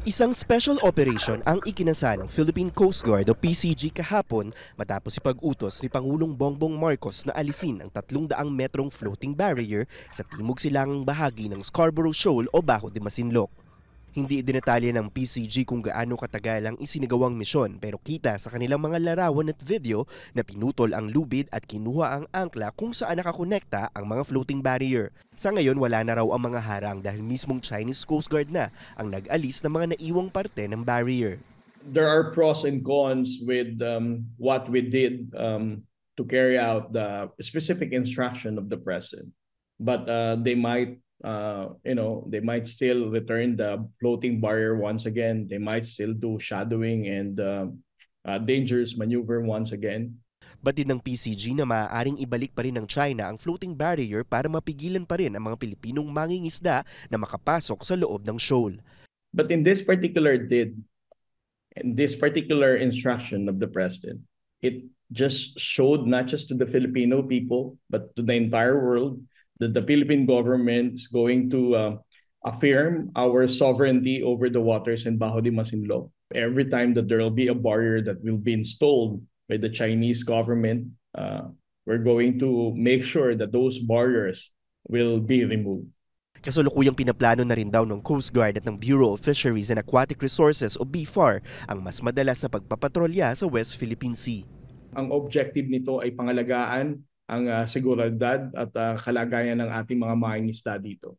Isang special operation ang ikinasa ng Philippine Coast Guard o PCG kahapon matapos ipag-utos ni Pangulong Bongbong Marcos na alisin ang 300 metrong floating barrier sa timog silangang bahagi ng Scarborough Shoal o Bajo de Masinloc. Hindi dinetalye ng PCG kung gaano katagal ang isinagawang misyon pero kita sa kanilang mga larawan at video na pinutol ang lubid at kinuha ang angkla kung saan nakakonekta ang mga floating barrier. Sa ngayon wala na raw ang mga harang dahil mismong Chinese Coast Guard na ang nag-alis ng mga naiwang parte ng barrier. There are pros and cons with what we did to carry out the specific instruction of the president. But they might still return the floating barrier once again. They might still do shadowing and dangerous maneuver once again. Batid ng PCG na maaaring ibalik pa rin ng China ang floating barrier para mapigilan pa rin ang mga Pilipinong mangingisda na makapasok sa loob ng shoal. But in this particular instruction of the president, it just showed not just to the Filipino people but to the entire world that the Philippine government is going to affirm our sovereignty over the waters in Bajo de Masinloc. Every time that there will be a barrier that will be installed by the Chinese government, we're going to make sure that those barriers will be removed. Kasalukuyang pinaplano na rin daw ng Coast Guard at ng Bureau of Fisheries and Aquatic Resources o BFAR ang mas madalas na pagpapatrolya sa West Philippine Sea. Ang objective nito ay pangalagaan ang seguridad at kalagayan ng ating mga mangingisda dito.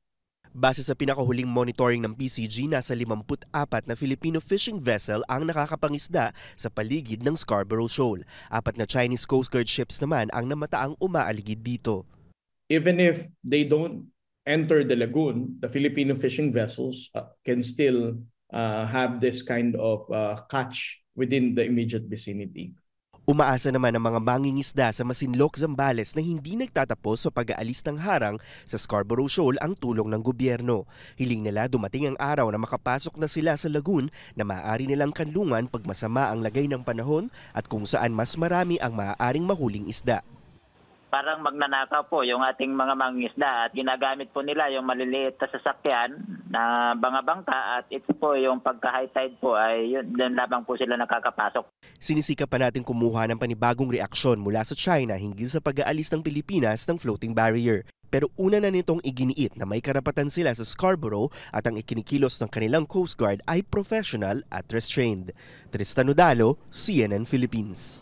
Base sa pinakahuling monitoring ng PCG, nasa 54 na Filipino fishing vessel ang nakakapangisda sa paligid ng Scarborough Shoal. 4 na Chinese Coast Guard ships naman ang namataang umaaligid dito. Even if they don't enter the lagoon, the Filipino fishing vessels can still have this kind of catch within the immediate vicinity. Umaasa naman ang mga mangingisda sa Masinloc, Zambales na hindi nagtatapos sa pag-aalis ng harang sa Scarborough Shoal ang tulong ng gobyerno. Hiling nila dumating ang araw na makapasok na sila sa lagoon na maaari nilang kanlungan pag masama ang lagay ng panahon at kung saan mas marami ang maaaring mahuling isda. Parang magnanakaw po yung ating mga mangingisda at ginagamit po nila yung maliliit na sasakyan na bangka at ito po yung pagka-high tide po ay yun lamang po sila nakakapasok. Sinisika pa natin kumuha ng panibagong reaksyon mula sa China hinggil sa pag-aalis ng Pilipinas ng floating barrier. Pero una na nitong iginiit na may karapatan sila sa Scarborough at ang ikinikilos ng kanilang Coast Guard ay professional at restrained. Tristan Udalo, CNN Philippines.